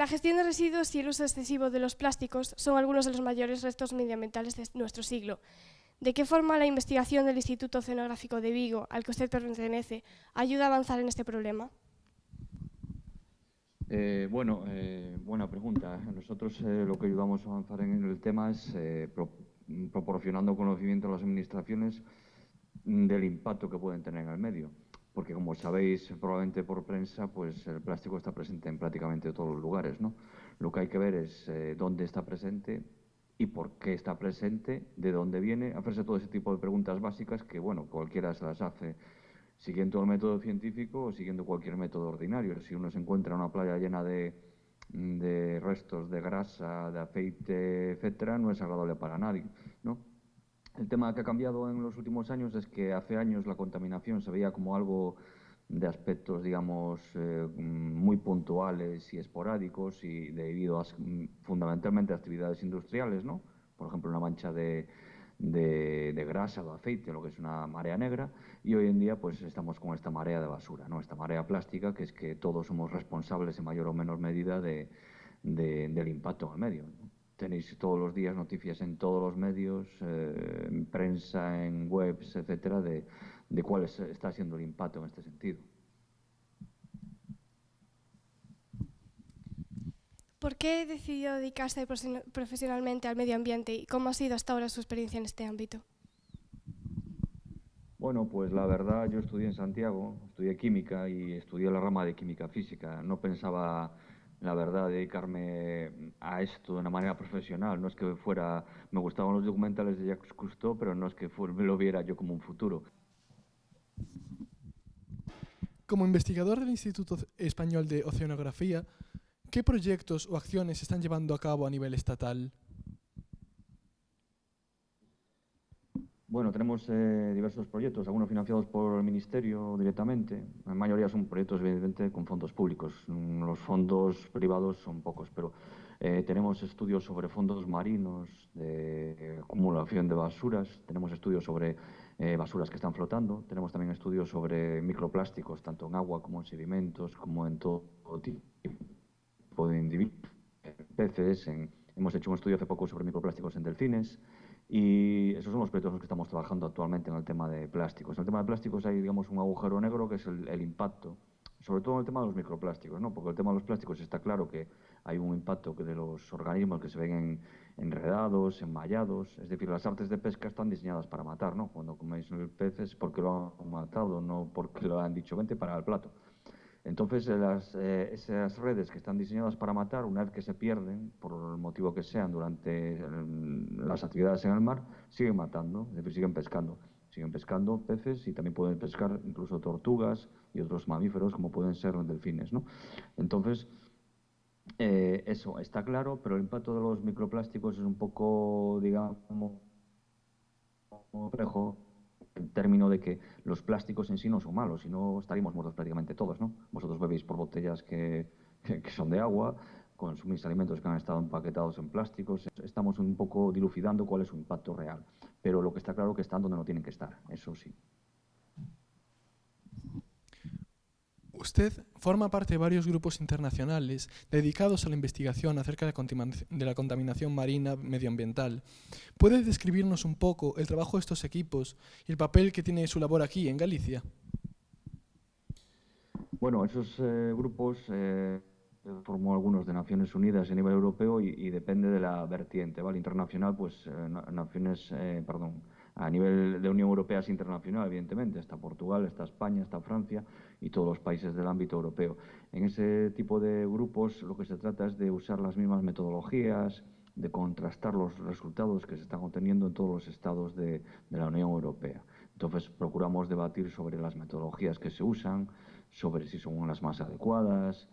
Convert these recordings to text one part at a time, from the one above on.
La gestión de residuos y el uso excesivo de los plásticos son algunos de los mayores retos medioambientales de nuestro siglo. ¿De qué forma la investigación del Instituto Oceanográfico de Vigo, al que usted pertenece, ayuda a avanzar en este problema? Buena pregunta. Nosotros lo que ayudamos a avanzar en el tema es proporcionando conocimiento a las administraciones del impacto que pueden tener en el medio. Porque como sabéis, probablemente por prensa, pues el plástico está presente en prácticamente todos los lugares, ¿no? Lo que hay que ver es dónde está presente y por qué está presente, de dónde viene, hacerse todo ese tipo de preguntas básicas que, bueno, cualquiera se las hace siguiendo el método científico o siguiendo cualquier método ordinario. Si uno se encuentra en una playa llena de restos de grasa, de aceite, etcétera, no es agradable para nadie, ¿no? El tema que ha cambiado en los últimos años es que hace años la contaminación se veía como algo de aspectos, digamos, muy puntuales y esporádicos y debido fundamentalmente a actividades industriales, ¿no? Por ejemplo, una mancha de grasa o de aceite, lo que es una marea negra, y hoy en día pues estamos con esta marea de basura, ¿no? Esta marea plástica, que es que todos somos responsables en mayor o menor medida del impacto en el medio, ¿no? Tenéis todos los días noticias en todos los medios, en prensa, en webs, etcétera, de cuál está siendo el impacto en este sentido. ¿Por qué decidió dedicarse profesionalmente al medio ambiente y cómo ha sido hasta ahora su experiencia en este ámbito? Bueno, pues la verdad, yo estudié en Santiago, estudié química y estudié la rama de química física. No pensaba, la verdad, dedicarme a esto de una manera profesional. No es que fuera, me gustaban los documentales de Jacques Cousteau, pero no es que me lo viera yo como un futuro. Como investigador del Instituto Español de Oceanografía, ¿qué proyectos o acciones se están llevando a cabo a nivel estatal? Bueno, tenemos diversos proyectos, algunos financiados por el Ministerio directamente. La mayoría son proyectos, evidentemente, con fondos públicos. Los fondos privados son pocos, pero tenemos estudios sobre fondos marinos, de acumulación de basuras, tenemos estudios sobre basuras que están flotando, tenemos también estudios sobre microplásticos, tanto en agua como en sedimentos, como en todo tipo de individuos, peces. Hemos hecho un estudio hace poco sobre microplásticos en delfines. Y esos son los proyectos en los que estamos trabajando actualmente en el tema de plásticos. En el tema de plásticos hay, digamos, un agujero negro que es el impacto, sobre todo en el tema de los microplásticos, ¿no? Porque el tema de los plásticos está claro que hay un impacto de los organismos que se ven enredados, enmallados. Es decir, las artes de pesca están diseñadas para matar, ¿no? Cuando coméis el pez es porque lo han matado, no porque lo han dicho vente para el plato. Entonces, esas redes que están diseñadas para matar, una vez que se pierden, por el motivo que sean, durante las actividades en el mar, siguen matando, es decir, siguen pescando. Siguen pescando peces y también pueden pescar incluso tortugas y otros mamíferos, como pueden ser los delfines, ¿no? Entonces, eso está claro, pero el impacto de los microplásticos es un poco, digamos, complejo, en términos de que los plásticos en sí no son malos, si no estaríamos muertos prácticamente todos, ¿no? Vosotros bebéis por botellas que son de agua, consumís alimentos que han estado empaquetados en plásticos. Estamos un poco dilucidando cuál es su impacto real, pero lo que está claro es que están donde no tienen que estar, eso sí. Usted forma parte de varios grupos internacionales dedicados a la investigación acerca de la contaminación marina medioambiental. ¿Puede describirnos un poco el trabajo de estos equipos y el papel que tiene su labor aquí, en Galicia? Bueno, esos grupos formó algunos de Naciones Unidas a nivel europeo y depende de la vertiente, ¿vale? Internacional, pues a nivel de Unión Europea es internacional, evidentemente. Está Portugal, está España, está Francia y todos los países del ámbito europeo. En ese tipo de grupos lo que se trata es de usar las mismas metodologías, de contrastar los resultados que se están obteniendo en todos los estados de la Unión Europea. Entonces procuramos debatir sobre las metodologías que se usan, sobre si son las más adecuadas,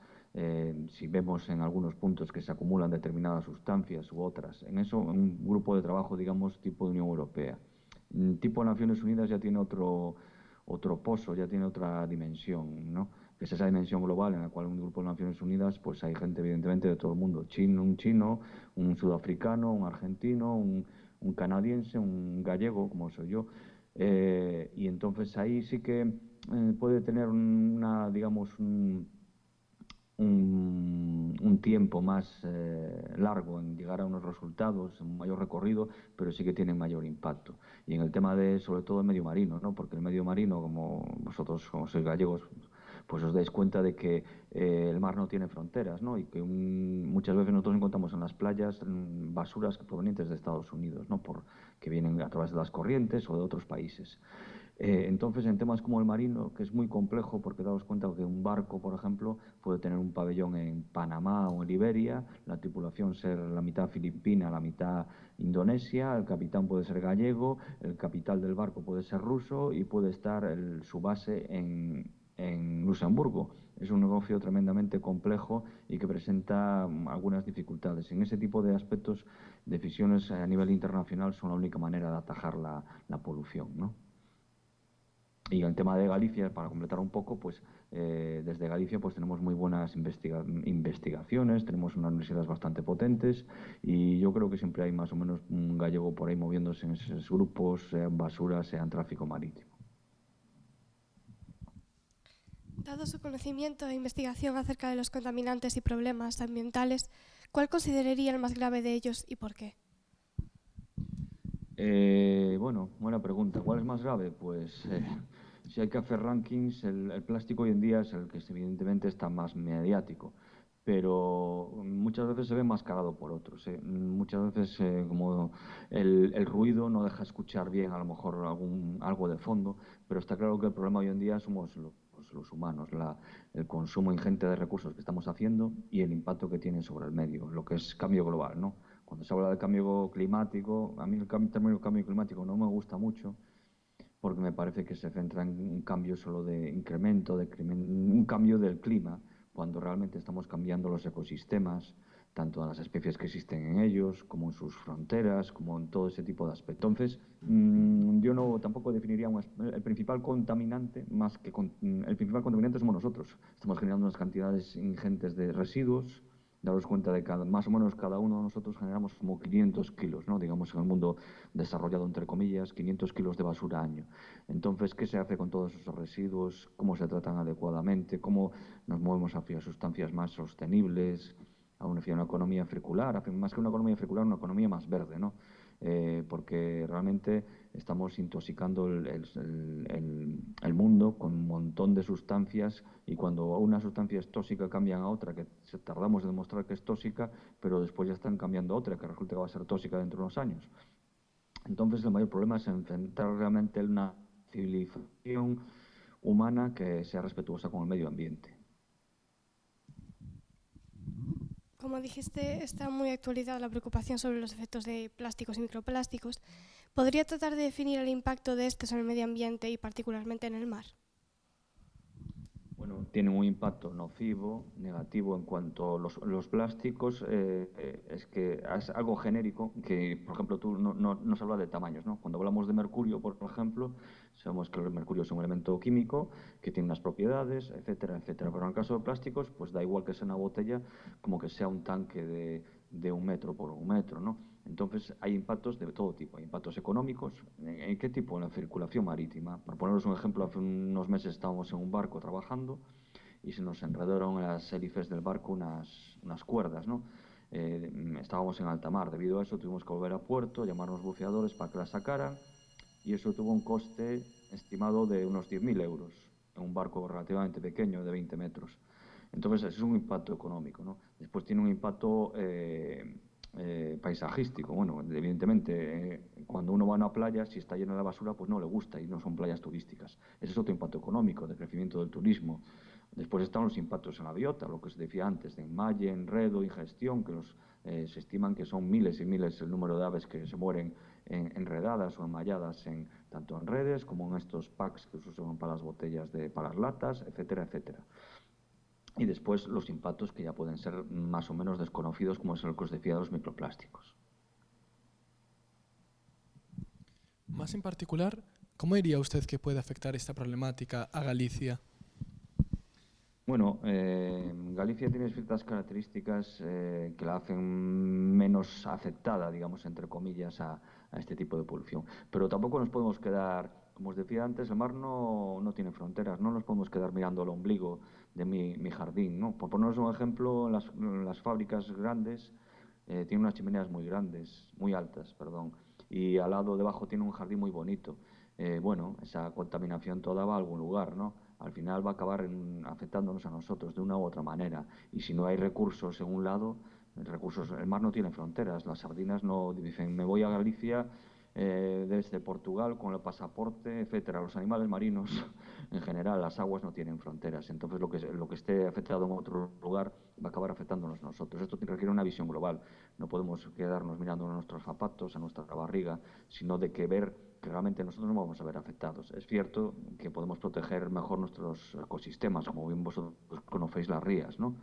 si vemos en algunos puntos que se acumulan determinadas sustancias u otras. En eso, un grupo de trabajo, digamos, tipo de Unión Europea. Tipo Naciones Unidas ya tiene otro pozo, ya tiene otra dimensión, ¿no? Que es esa dimensión global en la cual un grupo de Naciones Unidas, pues hay gente evidentemente de todo el mundo, un chino, un sudafricano, un argentino, un canadiense, un gallego, como soy yo, y entonces ahí sí que puede tener una, digamos, un tiempo más largo en llegar a unos resultados, un mayor recorrido, pero sí que tienen mayor impacto. Y en el tema de, sobre todo, el medio marino, ¿no? Porque el medio marino, como vosotros, como sois gallegos, pues os dais cuenta de que el mar no tiene fronteras, ¿no? Y que muchas veces nosotros encontramos en las playas basuras provenientes de Estados Unidos, ¿no? Que vienen a través de las corrientes o de otros países. Entonces, en temas como el marino, que es muy complejo, porque daos cuenta que un barco, por ejemplo, puede tener un pabellón en Panamá o en Liberia, la tripulación ser la mitad filipina, la mitad indonesia, el capitán puede ser gallego, el capital del barco puede ser ruso y puede estar su base en Luxemburgo. Es un negocio tremendamente complejo y que presenta algunas dificultades. En ese tipo de aspectos, decisiones a nivel internacional son la única manera de atajar la polución, ¿no? Y el tema de Galicia, para completar un poco, pues desde Galicia pues tenemos muy buenas investigaciones, tenemos unas universidades bastante potentes y yo creo que siempre hay más o menos un gallego por ahí moviéndose en esos grupos, sean basuras, sean tráfico marítimo. Dado su conocimiento e investigación acerca de los contaminantes y problemas ambientales, ¿cuál consideraría el más grave de ellos y por qué? Bueno, buena pregunta. ¿Cuál es más grave? Pues si hay que hacer rankings, el plástico hoy en día es el que evidentemente está más mediático, pero muchas veces se ve mascarado por otros. Muchas veces como el ruido no deja escuchar bien a lo mejor algo de fondo, pero está claro que el problema hoy en día somos los humanos, el consumo ingente de recursos que estamos haciendo y el impacto que tiene sobre el medio, lo que es cambio global, ¿no? Cuando se habla de cambio climático, a mí el término cambio climático no me gusta mucho porque me parece que se centra en un cambio solo de incremento, un cambio del clima, cuando realmente estamos cambiando los ecosistemas, tanto en las especies que existen en ellos, como en sus fronteras, como en todo ese tipo de aspectos. Entonces, yo tampoco definiría el principal contaminante, el principal contaminante somos nosotros. Estamos generando unas cantidades ingentes de residuos. Daros cuenta de que más o menos cada uno de nosotros generamos como 500 kilos, ¿no? Digamos, en el mundo desarrollado, entre comillas, 500 kilos de basura año. Entonces, ¿qué se hace con todos esos residuos? ¿Cómo se tratan adecuadamente? ¿Cómo nos movemos hacia sustancias más sostenibles? Hacia una economía circular, más que una economía circular, una economía más verde, ¿no? Porque realmente estamos intoxicando el mundo con un montón de sustancias y cuando una sustancia es tóxica cambian a otra que tardamos en demostrar que es tóxica, pero después ya están cambiando a otra que resulta que va a ser tóxica dentro de unos años. Entonces el mayor problema es enfrentar realmente una civilización humana que sea respetuosa con el medio ambiente. Como dijiste, está muy actualizada la preocupación sobre los efectos de plásticos y microplásticos. ¿Podría tratar de definir el impacto de estos en el medio ambiente y particularmente en el mar? Bueno, tienen un impacto nocivo, negativo en cuanto a los plásticos. Es que es algo genérico que, por ejemplo, tú no se habla de tamaños, ¿no? Cuando hablamos de mercurio, por ejemplo, sabemos que el mercurio es un elemento químico que tiene unas propiedades, etcétera, etcétera. Pero en el caso de plásticos, pues da igual que sea una botella como que sea un tanque de 1 metro por 1 metro, ¿no? Entonces hay impactos de todo tipo, hay impactos económicos. ¿En qué tipo? En la circulación marítima. Por poneros un ejemplo, hace unos meses estábamos en un barco trabajando y se nos enredaron en las hélices del barco unas cuerdas, ¿no? Estábamos en alta mar, debido a eso tuvimos que volver a puerto, llamar a los buceadores para que las sacaran y eso tuvo un coste estimado de unos 10.000 euros en un barco relativamente pequeño de 20 metros. Entonces, eso es un impacto económico, ¿no? Después tiene un impacto paisajístico. Bueno, evidentemente, cuando uno va a una playa, si está llena de basura, pues no le gusta y no son playas turísticas. Ese es otro impacto económico, de crecimiento del turismo. Después están los impactos en la biota, lo que os decía antes, de enmalle, enredo, ingestión, que se estiman que son miles y miles el número de aves que se mueren enredadas o enmalladas tanto en redes como en estos packs que se usan para las botellas, para las latas, etcétera, etcétera. Y después los impactos que ya pueden ser más o menos desconocidos, como es el que os decía de los microplásticos. Más en particular, ¿cómo diría usted que puede afectar esta problemática a Galicia? Bueno, Galicia tiene ciertas características que la hacen menos afectada, digamos, entre comillas, a este tipo de polución. Pero tampoco nos podemos quedar como os decía antes, el mar no tiene fronteras, no nos podemos quedar mirando el ombligo de mi jardín, ¿no? Por poneros un ejemplo, las fábricas grandes tienen unas chimeneas muy grandes, muy altas, perdón, y al lado debajo tiene un jardín muy bonito. Bueno, esa contaminación toda va a algún lugar, ¿no? Al final va a acabar afectándonos a nosotros de una u otra manera. Y si no hay recursos en un lado, el mar no tiene fronteras. Las sardinas no dicen, me voy a Galicia desde Portugal con el pasaporte, etcétera. Los animales marinos, en general, las aguas no tienen fronteras. Entonces, lo que esté afectado en otro lugar va a acabar afectándonos a nosotros. Esto requiere una visión global. No podemos quedarnos mirando a nuestros zapatos, a nuestra barriga, sino de que ver que realmente nosotros no vamos a ver afectados. Es cierto que podemos proteger mejor nuestros ecosistemas, como bien vosotros conocéis las rías, ¿no?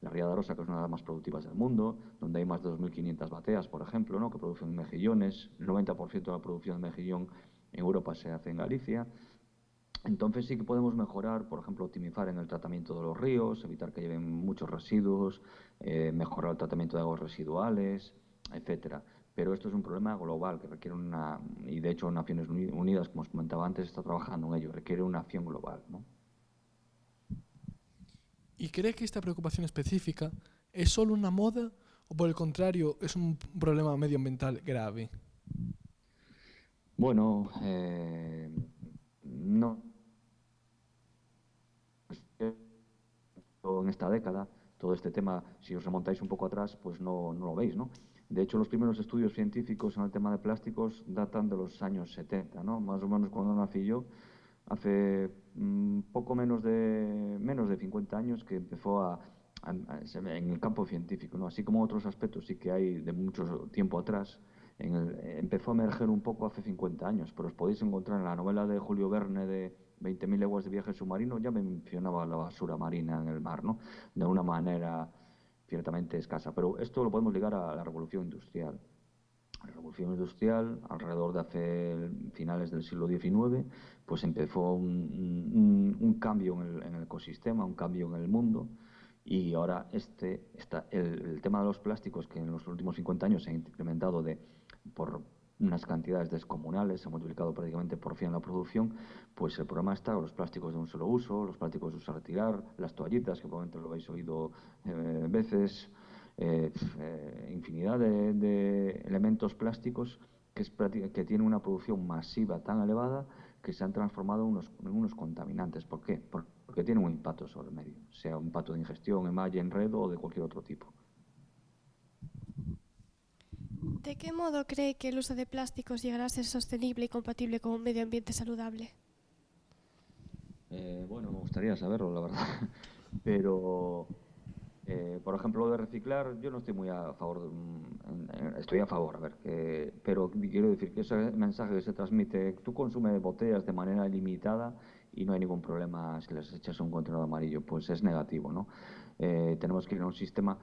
La ría de Arosa, que es una de las más productivas del mundo, donde hay más de 2.500 bateas, por ejemplo, ¿no? Que producen mejillones. El 90% de la producción de mejillón en Europa se hace en Galicia. Entonces sí que podemos mejorar, por ejemplo, optimizar en el tratamiento de los ríos, evitar que lleven muchos residuos, mejorar el tratamiento de aguas residuales, etcétera. Pero esto es un problema global que requiere y de hecho Naciones Unidas, como os comentaba antes, está trabajando en ello, requiere una acción global, ¿no? ¿Y cree que esta preocupación específica es solo una moda o por el contrario es un problema medioambiental grave? Bueno, no. En esta década, todo este tema, si os remontáis un poco atrás, pues no lo veis, ¿no? De hecho, los primeros estudios científicos en el tema de plásticos datan de los años 70, ¿no? Más o menos cuando nací yo, hace poco menos de 50 años que empezó en el campo científico, ¿no? Así como otros aspectos sí que hay de mucho tiempo atrás, empezó a emerger un poco hace 50 años, pero os podéis encontrar en la novela de Julio Verne de 20.000 leguas de viaje submarino, ya mencionaba la basura marina en el mar, ¿no? De una manera ciertamente escasa. Pero esto lo podemos ligar a la revolución industrial. La revolución industrial, alrededor de hace finales del siglo XIX, pues empezó un cambio en el ecosistema, un cambio en el mundo, y ahora el tema de los plásticos, que en los últimos 50 años se ha incrementado por unas cantidades descomunales, se ha multiplicado prácticamente por 100 la producción, pues el problema está con los plásticos de un solo uso, los plásticos de usar retirar, las toallitas, que probablemente lo habéis oído veces, infinidad de elementos plásticos que tienen una producción masiva tan elevada que se han transformado en unos contaminantes. ¿Por qué? Porque tienen un impacto sobre el medio, sea un impacto de ingestión, en malla, enredo o de cualquier otro tipo. ¿De qué modo cree que el uso de plásticos llegará a ser sostenible y compatible con un medio ambiente saludable? Bueno, me gustaría saberlo, la verdad. Pero, por ejemplo, lo de reciclar, yo no estoy muy a favor. Estoy a favor, a ver, pero quiero decir que ese mensaje que se transmite, tú consumes botellas de manera ilimitada y no hay ningún problema si les echas un contenedor amarillo, pues es negativo, ¿no? Tenemos que ir a un sistema,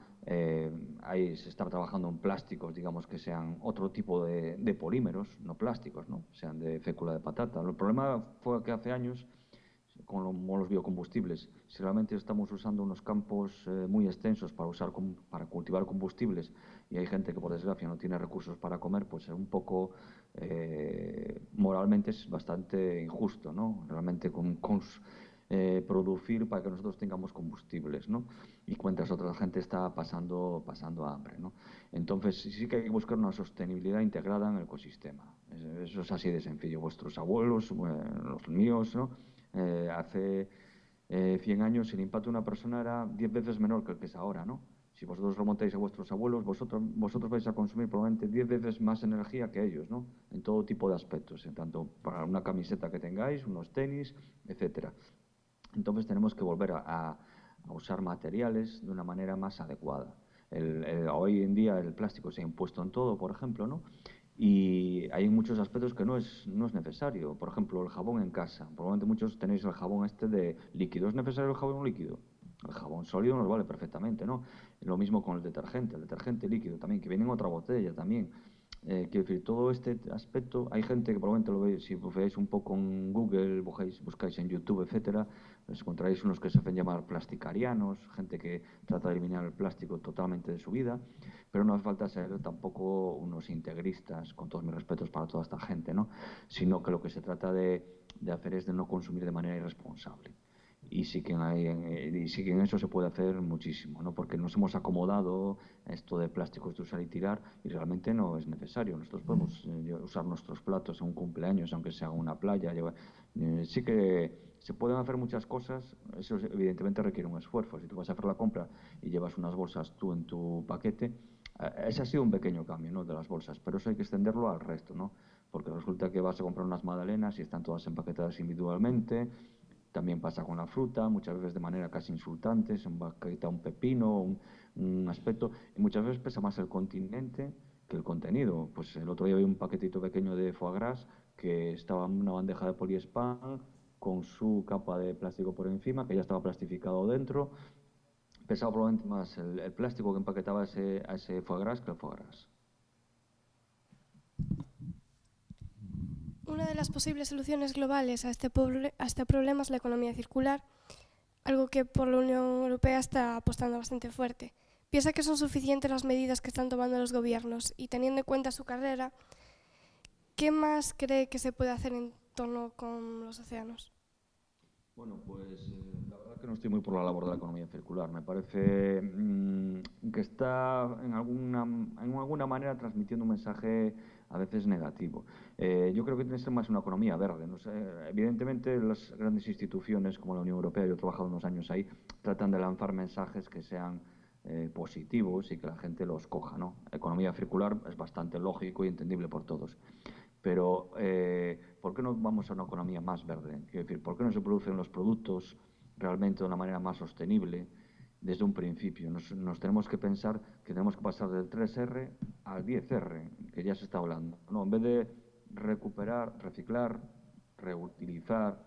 ahí se está trabajando en plásticos, digamos, que sean otro tipo de polímeros, no plásticos, ¿no? Sean de fécula de patata. El problema fue que hace años, con los biocombustibles, si realmente estamos usando unos campos muy extensos para cultivar combustibles y hay gente que por desgracia no tiene recursos para comer, pues un poco moralmente es bastante injusto, ¿no? Realmente producir para que nosotros tengamos combustibles, ¿no? Y mientras otra gente está pasando hambre, ¿no? Entonces sí que hay que buscar una sostenibilidad integrada en el ecosistema. Eso es así de sencillo. Vuestros abuelos, los míos, ¿no? Hace 100 años el impacto de una persona era 10 veces menor que el que es ahora, ¿no? Si vosotros remontáis a vuestros abuelos, vosotros vais a consumir probablemente 10 veces más energía que ellos, ¿no? En todo tipo de aspectos, tanto para una camiseta que tengáis, unos tenis, etcétera. Entonces tenemos que volver a usar materiales de una manera más adecuada. Hoy en día el plástico se ha impuesto en todo, por ejemplo, ¿no? Y hay muchos aspectos que no es necesario. Por ejemplo, el jabón en casa. Probablemente muchos tenéis el jabón de líquido. ¿Es necesario el jabón líquido? El jabón sólido nos vale perfectamente, ¿no? Lo mismo con el detergente líquido también, que viene en otra botella también. Quiero decir, todo este aspecto, hay gente que probablemente lo veis, si veis un poco en Google, buscáis en YouTube, etcétera, Les encontraréis unos que se hacen llamar plasticarianos, gente que trata de eliminar el plástico totalmente de su vida, pero no hace falta ser tampoco unos integristas, con todos mis respetos para toda esta gente, ¿no? Sino que lo que se trata de hacer es de no consumir de manera irresponsable. Y sí que en eso se puede hacer muchísimo, ¿no? Porque nos hemos acomodado a esto de plásticos de usar y tirar y realmente no es necesario. Nosotros podemos usar nuestros platos en un cumpleaños, aunque sea en una playa. Sí que se pueden hacer muchas cosas, eso evidentemente requiere un esfuerzo. Si tú vas a hacer la compra y llevas unas bolsas tú en tu paquete, ese ha sido un pequeño cambio, ¿no?, de las bolsas, pero eso hay que extenderlo al resto, ¿no? Porque resulta que vas a comprar unas magdalenas y están todas empaquetadas individualmente. También pasa con la fruta, muchas veces de manera casi insultante, se empaqueta un pepino, un aspecto, y muchas veces pesa más el continente que el contenido. Pues el otro día vi un paquetito pequeño de foie gras que estaba en una bandeja de poliespán con su capa de plástico por encima, que ya estaba plastificado dentro. Pesaba probablemente más el plástico que empaquetaba a ese foie gras que el foie gras. Una de las posibles soluciones globales a este problema es la economía circular, algo que por la Unión Europea está apostando bastante fuerte. ¿Piensa que son suficientes las medidas que están tomando los gobiernos? Y teniendo en cuenta su carrera, ¿qué más cree que se puede hacer en torno con los océanos? Bueno, pues la verdad que no estoy muy por la labor de la economía circular. Me parece que está en alguna manera transmitiendo un mensaje a veces negativo. Yo creo que tiene que ser más una economía verde. No sé, evidentemente las grandes instituciones como la Unión Europea, yo he trabajado unos años ahí, tratan de lanzar mensajes que sean positivos y que la gente los coja, ¿no? Economía circular es bastante lógico y entendible por todos. Pero, ¿por qué no vamos a una economía más verde? Quiero decir, ¿por qué no se producen los productos realmente de una manera más sostenible desde un principio? Nos tenemos que pensar que tenemos que pasar del 3R al 10R, que ya se está hablando, ¿no? En vez de recuperar, reciclar, reutilizar,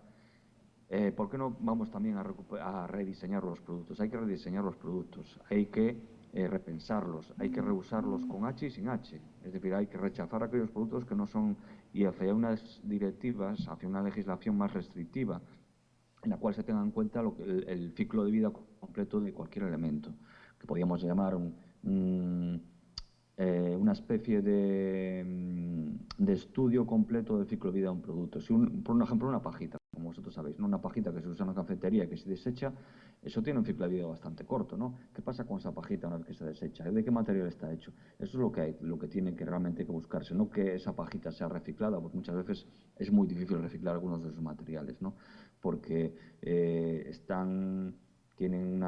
¿por qué no vamos también a rediseñar los productos? Hay que rediseñar los productos, hay que repensarlos, hay que reusarlos con H y sin H. Es decir, hay que rechazar aquellos productos que no son, y hacia unas directivas, hacia una legislación más restrictiva, en la cual se tenga en cuenta el ciclo de vida completo de cualquier elemento, que podríamos llamar una especie de estudio completo del ciclo de vida de un producto. Si por ejemplo, una pajita, como vosotros sabéis, ¿no? Una pajita que se usa en la cafetería, que se desecha, eso tiene un ciclo de vida bastante corto, ¿no? ¿Qué pasa con esa pajita una vez que se desecha? ¿De qué material está hecho? Eso es lo que tiene que realmente que buscarse, no que esa pajita sea reciclada, porque muchas veces es muy difícil reciclar algunos de esos materiales, ¿no? Porque tienen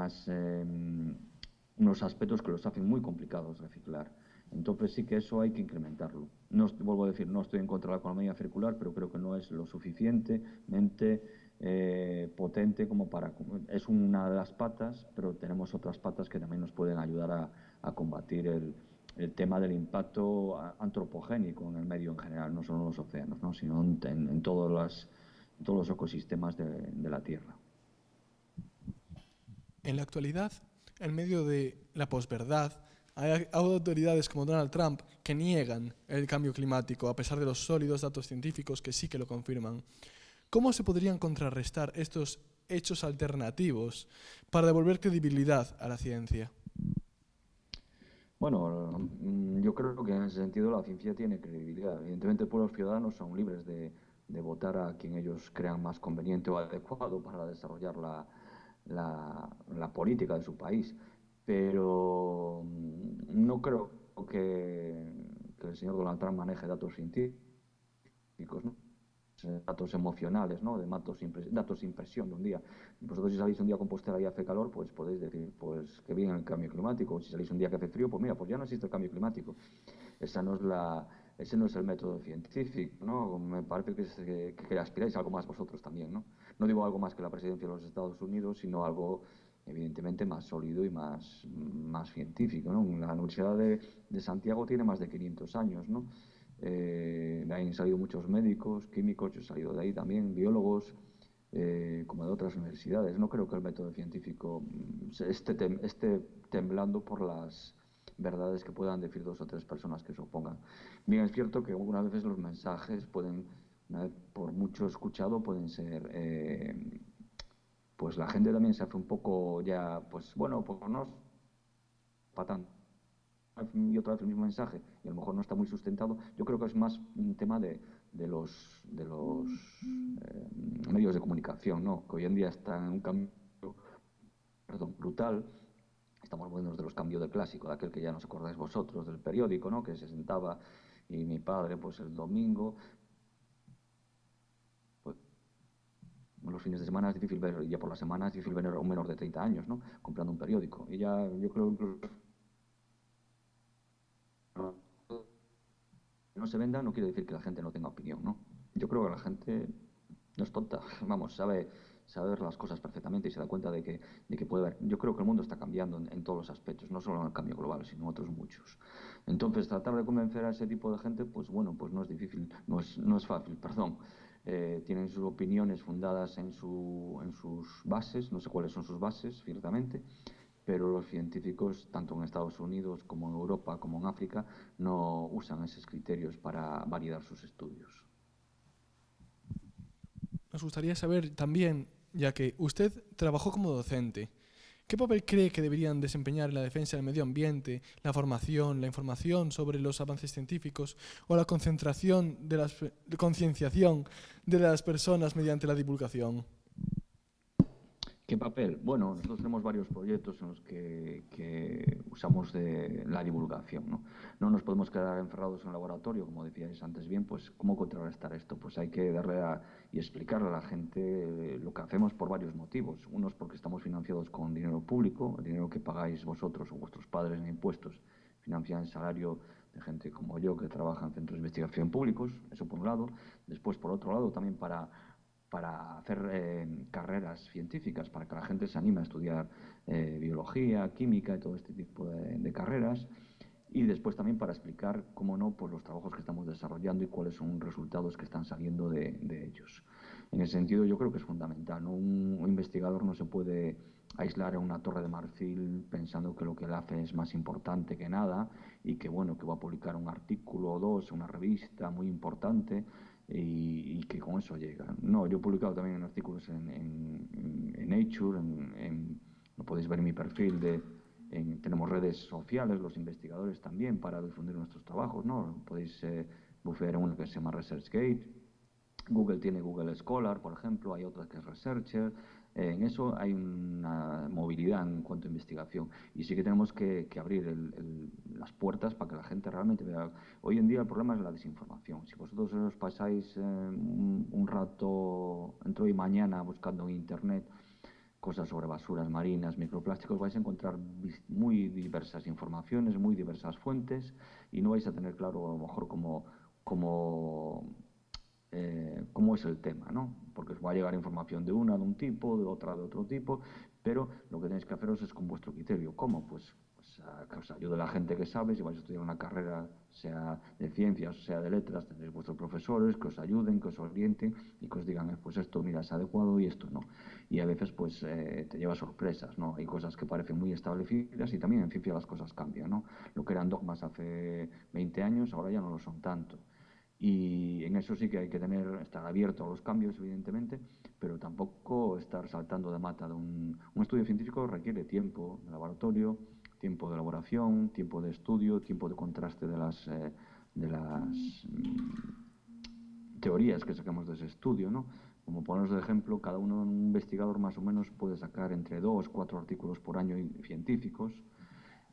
unos aspectos que los hacen muy complicados reciclar. Entonces sí que eso hay que incrementarlo. No, vuelvo a decir, no estoy en contra de la economía circular, pero creo que no es lo suficientemente potente como para... Es una de las patas, pero tenemos otras patas que también nos pueden ayudar a combatir el tema del impacto antropogénico en el medio en general, no solo en los océanos, ¿no?, sino en todos los ecosistemas de la Tierra. En la actualidad, en medio de la posverdad, hay autoridades como Donald Trump que niegan el cambio climático, a pesar de los sólidos datos científicos que sí que lo confirman. ¿Cómo se podrían contrarrestar estos hechos alternativos para devolver credibilidad a la ciencia? Bueno, yo creo que en ese sentido la ciencia tiene credibilidad. Evidentemente, pues, los ciudadanos son libres de votar a quien ellos crean más conveniente o adecuado para desarrollar la política de su país. Pero no creo que el señor Donald Trump maneje datos científicos, ¿no?, datos emocionales, ¿no?, de datos de impresión de un día. Vosotros, si salís un día a Compostela y hace calor, pues podéis decir, pues que viene el cambio climático. Si salís un día que hace frío, pues mira, pues ya no existe el cambio climático. Ese no es el método científico, ¿no? Me parece que aspiráis a algo más vosotros también, ¿no? No digo algo más que la presidencia de los Estados Unidos, sino algo evidentemente más sólido y más científico, ¿no? La Universidad de Santiago tiene más de 500 años, ¿no? De ahí han salido muchos médicos, químicos, yo he salido de ahí también, biólogos, como de otras universidades. No creo que el método científico esté temblando por las verdades que puedan decir dos o tres personas que se opongan. Bien, es cierto que algunas veces los mensajes pueden, por mucho escuchado, pueden pues la gente también se hace un poco ya, pues bueno, pues no para tanto. Y otra vez el mismo mensaje, y a lo mejor no está muy sustentado. Yo creo que es más un tema de los medios de comunicación, ¿no? Que hoy en día está en un cambio, perdón, brutal. Estamos volviendo de los cambios de clásico, de aquel que ya no os acordáis vosotros, del periódico, ¿no? Que se sentaba y mi padre, pues el domingo, pues, los fines de semana es difícil ver, ya por la semana es difícil ver a un menor de 30 años, ¿no? Comprando un periódico. Y ya yo creo que no se venda no quiere decir que la gente no tenga opinión, ¿no? Yo creo que la gente no es tonta, vamos, sabe ver las cosas perfectamente y se da cuenta de que puede haber. Yo creo que el mundo está cambiando en todos los aspectos, no solo en el cambio global, sino en otros muchos. Entonces, tratar de convencer a ese tipo de gente, pues bueno, pues no es difícil, no es fácil, perdón. Tienen sus opiniones fundadas en sus bases, no sé cuáles son sus bases, ciertamente, pero los científicos, tanto en Estados Unidos como en Europa, como en África, no usan esos criterios para validar sus estudios. Nos gustaría saber también, ya que usted trabajó como docente, ¿qué papel cree que deberían desempeñar en la defensa del medio ambiente, la formación, la información sobre los avances científicos o la concienciación de las personas mediante la divulgación? ¿Qué papel? Bueno, nosotros tenemos varios proyectos en los que usamos de la divulgación, ¿no? No nos podemos quedar encerrados en el laboratorio, como decíais antes bien, pues ¿cómo contrarrestar esto? Pues hay que y explicarle a la gente lo que hacemos por varios motivos. Unos porque estamos financiados con dinero público, el dinero que pagáis vosotros o vuestros padres en impuestos, financian el salario de gente como yo que trabaja en centros de investigación públicos, eso por un lado. Después, por otro lado, también para hacer carreras científicas, para que la gente se anime a estudiar biología, química y todo este tipo de carreras. Y después también para explicar, cómo no, pues los trabajos que estamos desarrollando y cuáles son los resultados que están saliendo de ellos. En ese sentido yo creo que es fundamental, ¿no? Un investigador no se puede aislar en una torre de marfil pensando que lo que él hace es más importante que nada y que bueno, que va a publicar un artículo o dos en una revista muy importante y que con eso llega. No, yo he publicado también artículos en Nature, lo podéis ver en mi perfil tenemos redes sociales, los investigadores también, para difundir nuestros trabajos, ¿no? Podéis bufear en uno que se llama ResearchGate. Google tiene Google Scholar, por ejemplo, hay otra que es Researcher. En eso hay una movilidad en cuanto a investigación y sí que tenemos que abrir las puertas para que la gente realmente vea. Hoy en día el problema es la desinformación. Si vosotros os pasáis un rato entre hoy y mañana buscando en internet cosas sobre basuras marinas, microplásticos, vais a encontrar muy diversas informaciones, muy diversas fuentes y no vais a tener claro a lo mejor cómo es el tema, ¿no? Porque os va a llegar información de un tipo, de otra de otro tipo, pero lo que tenéis que haceros es con vuestro criterio. ¿Cómo? Pues a que os ayude la gente que sabe. Si vais a estudiar una carrera, sea de ciencias o sea de letras, tendréis vuestros profesores que os ayuden, que os orienten y que os digan, pues esto mira es adecuado y esto no. Y a veces pues te lleva sorpresas, ¿no? Hay cosas que parecen muy establecidas y también en ciencia las cosas cambian, ¿no? Lo que eran dogmas hace 20 años ahora ya no lo son tanto. Y en eso sí que hay que estar abierto a los cambios, evidentemente, pero tampoco estar saltando de mata. Un estudio científico requiere tiempo de laboratorio, tiempo de elaboración, tiempo de estudio, tiempo de contraste de las teorías que sacamos de ese estudio, ¿no? Como poneros de ejemplo, cada un investigador más o menos puede sacar entre 2 o 4 artículos por año científicos,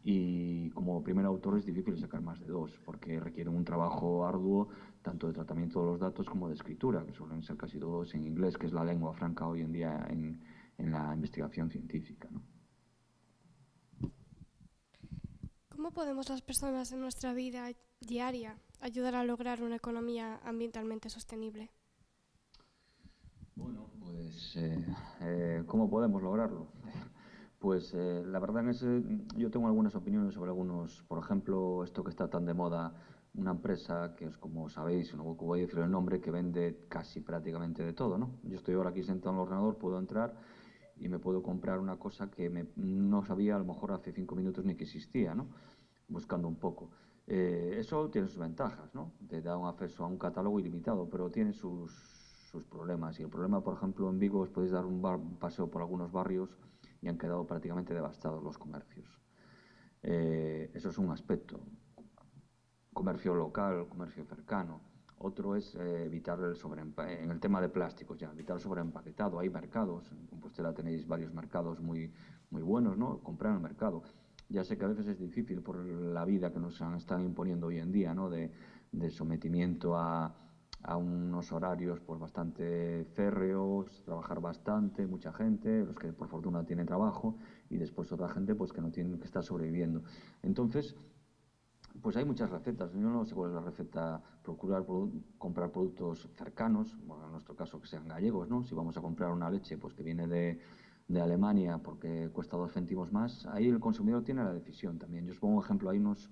y como primer autor es difícil sacar más de 2 porque requieren un trabajo arduo tanto de tratamiento de los datos como de escritura, que suelen ser casi todos en inglés, que es la lengua franca hoy en día en la investigación científica, ¿no? ¿Cómo podemos las personas en nuestra vida diaria ayudar a lograr una economía ambientalmente sostenible? Bueno, pues ¿cómo podemos lograrlo? Pues la verdad es que yo tengo algunas opiniones sobre algunos, por ejemplo, esto que está tan de moda, una empresa que es, como sabéis, no voy a decir el nombre, que vende casi prácticamente de todo, ¿no? Yo estoy ahora aquí sentado en el ordenador, puedo entrar y me puedo comprar una cosa que no sabía a lo mejor hace 5 minutos ni que existía, ¿no? Buscando un poco. Eso tiene sus ventajas, ¿no? Te da un acceso a un catálogo ilimitado, pero tiene sus sus problemas. Y el problema, por ejemplo, en Vigo, os podéis dar un paseo por algunos barrios y han quedado prácticamente devastados los comercios. Eso es un aspecto. Comercio local, comercio cercano. Otro es evitar en el tema de plásticos, ya, evitar el sobreempaquetado. Hay mercados, en Compostela tenéis varios mercados muy buenos, ¿no? Comprar en el mercado. Ya sé que a veces es difícil por la vida que nos están imponiendo hoy en día, ¿no? De sometimiento a unos horarios pues bastante férreos, trabajar bastante, mucha gente, los que por fortuna tienen trabajo, y después otra gente pues que no tienen, que estar sobreviviendo. Entonces, pues hay muchas recetas. Yo no sé cuál es la receta. Procurar comprar productos cercanos, bueno, en nuestro caso que sean gallegos, ¿no? Si vamos a comprar una leche pues que viene de Alemania porque cuesta 2 céntimos más, ahí el consumidor tiene la decisión también. Yo os pongo un ejemplo, hay unos,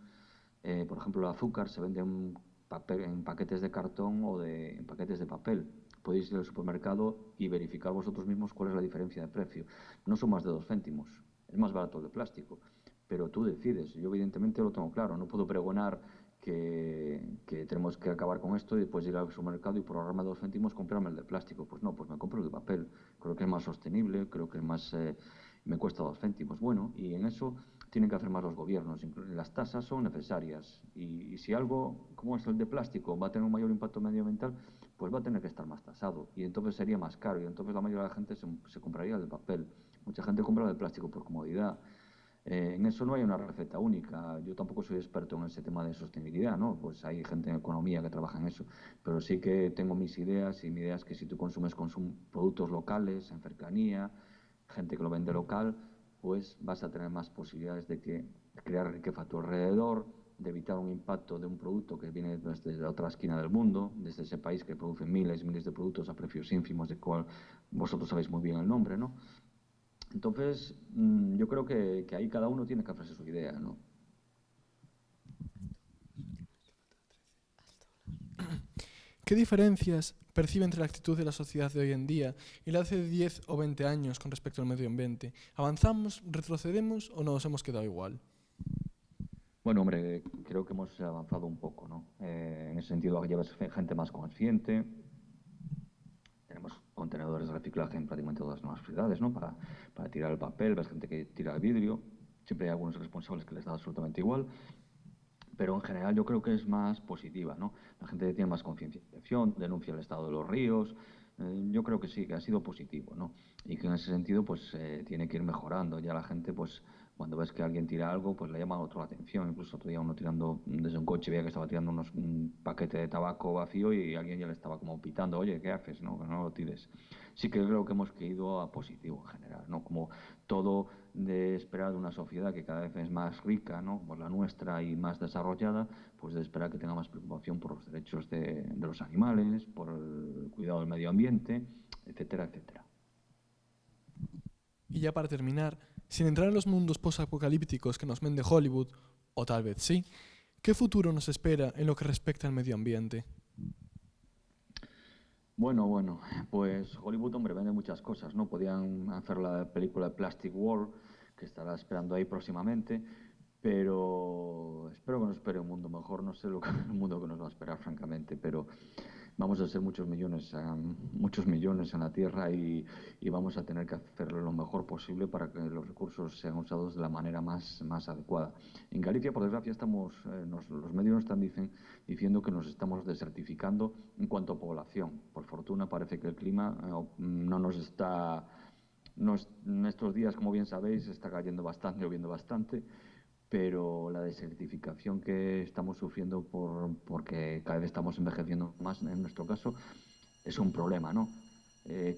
por ejemplo, el azúcar se vende en paquetes de cartón o en paquetes de papel. Podéis ir al supermercado y verificar vosotros mismos cuál es la diferencia de precio. No son más de 2 céntimos, es más barato el de plástico. Pero tú decides. Yo evidentemente lo tengo claro, no puedo pregonar que tenemos que acabar con esto y después ir al supermercado y por ahorrarme 2 céntimos comprarme el de plástico. Pues no, pues me compro el de papel. Creo que es más sostenible, creo que es más, me cuesta 2 céntimos. Bueno, y en eso tienen que hacer más los gobiernos. Las tasas son necesarias y si algo como es el de plástico va a tener un mayor impacto medioambiental, pues va a tener que estar más tasado y entonces sería más caro y entonces la mayoría de la gente se compraría el de papel. Mucha gente compra el de plástico por comodidad. En eso no hay una receta única. Yo tampoco soy experto en ese tema de sostenibilidad, ¿no? Pues hay gente en economía que trabaja en eso. Pero sí que tengo mis ideas y mi idea es que si tú consumes productos locales, en cercanía, gente que lo vende local, pues vas a tener más posibilidades de crear riqueza a tu alrededor, de evitar un impacto de un producto que viene desde la otra esquina del mundo, desde ese país que produce miles y miles de productos a precios ínfimos, de cual vosotros sabéis muy bien el nombre, ¿no? Entonces, yo creo que ahí cada uno tiene que hacerse su idea, ¿no? ¿Qué diferencias percibe entre la actitud de la sociedad de hoy en día y la de hace 10 o 20 años con respecto al medio ambiente? ¿Avanzamos, retrocedemos o nos hemos quedado igual? Bueno, hombre, creo que hemos avanzado un poco, ¿no? En ese sentido, ya ves gente más consciente. Tenemos contenedores de reciclaje en prácticamente todas nuestras ciudades, ¿no? Para tirar el papel, ves gente que tira el vidrio. Siempre hay algunos responsables que les da absolutamente igual. Pero en general yo creo que es más positiva, ¿no? La gente tiene más concienciación, denuncia el estado de los ríos. Yo creo que sí, que ha sido positivo, ¿no? Y que en ese sentido pues tiene que ir mejorando. Ya la gente pues cuando ves que alguien tira algo pues le llama a otro la atención. Incluso otro día uno tirando desde un coche veía que estaba tirando un paquete de tabaco vacío y alguien ya le estaba como pitando, oye, ¿qué haces? No, que no lo tires. Sí que creo que hemos ido a positivo en general, ¿no? Como todo de esperar de una sociedad que cada vez es más rica, ¿no? Como la nuestra y más desarrollada, pues de esperar que tenga más preocupación por los derechos de los animales, por el cuidado del medio ambiente, etcétera, etcétera. Y ya para terminar, sin entrar en los mundos post-apocalípticos que nos vende Hollywood, o tal vez sí, ¿qué futuro nos espera en lo que respecta al medio ambiente? Bueno, pues Hollywood, hombre, vende muchas cosas, ¿no? Podían hacer la película Plastic World, que estará esperando ahí próximamente, pero espero que nos espere un mundo mejor. No sé el mundo que nos va a esperar, francamente, pero vamos a ser muchos millones en la Tierra y vamos a tener que hacerlo lo mejor posible para que los recursos sean usados de la manera más adecuada. En Galicia, por desgracia, los medios nos están diciendo que nos estamos desertificando en cuanto a población. Por fortuna parece que el clima no nos está... en estos días, como bien sabéis, está cayendo bastante, lloviendo bastante, pero la desertificación que estamos sufriendo porque cada vez estamos envejeciendo más, en nuestro caso, es un problema, ¿no?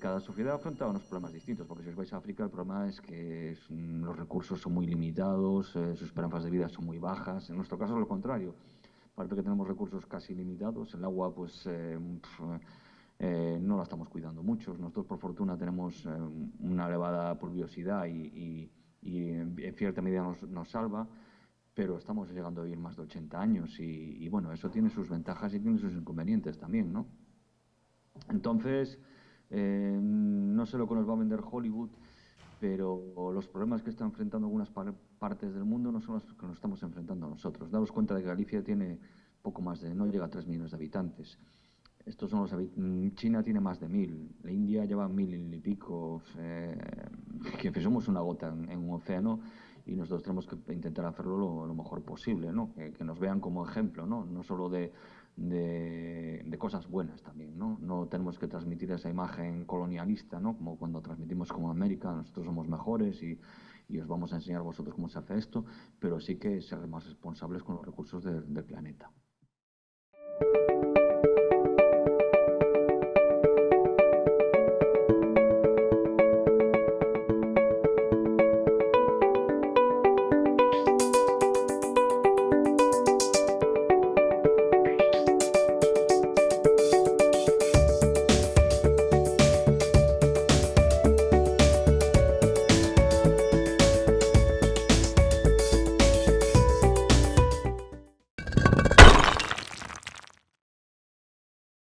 Cada sociedad afronta unos problemas distintos, porque si os vais a África el problema es que los recursos son muy limitados, sus esperanzas de vida son muy bajas. En nuestro caso es lo contrario, parece que tenemos recursos casi limitados, el agua pues no la estamos cuidando mucho. Nosotros por fortuna tenemos una elevada pluviosidad y en cierta medida nos salva, pero estamos llegando a vivir más de 80 años y bueno, eso tiene sus ventajas y tiene sus inconvenientes también, ¿no? Entonces, no sé lo que nos va a vender Hollywood, pero los problemas que están enfrentando algunas partes del mundo no son los que nos estamos enfrentando nosotros. Daos cuenta de que Galicia tiene poco más no llega a 3 millones de habitantes. Estos son China tiene más de 1000, la India lleva 1000 y pico, que somos una gota en un océano y nosotros tenemos que intentar hacerlo lo mejor posible, ¿no? Que nos vean como ejemplo, ¿no? No solo de cosas buenas también, ¿no? No tenemos que transmitir esa imagen colonialista, ¿no? Como cuando transmitimos como América, nosotros somos mejores y os vamos a enseñar a vosotros cómo se hace esto, pero sí que ser más responsables con los recursos del planeta.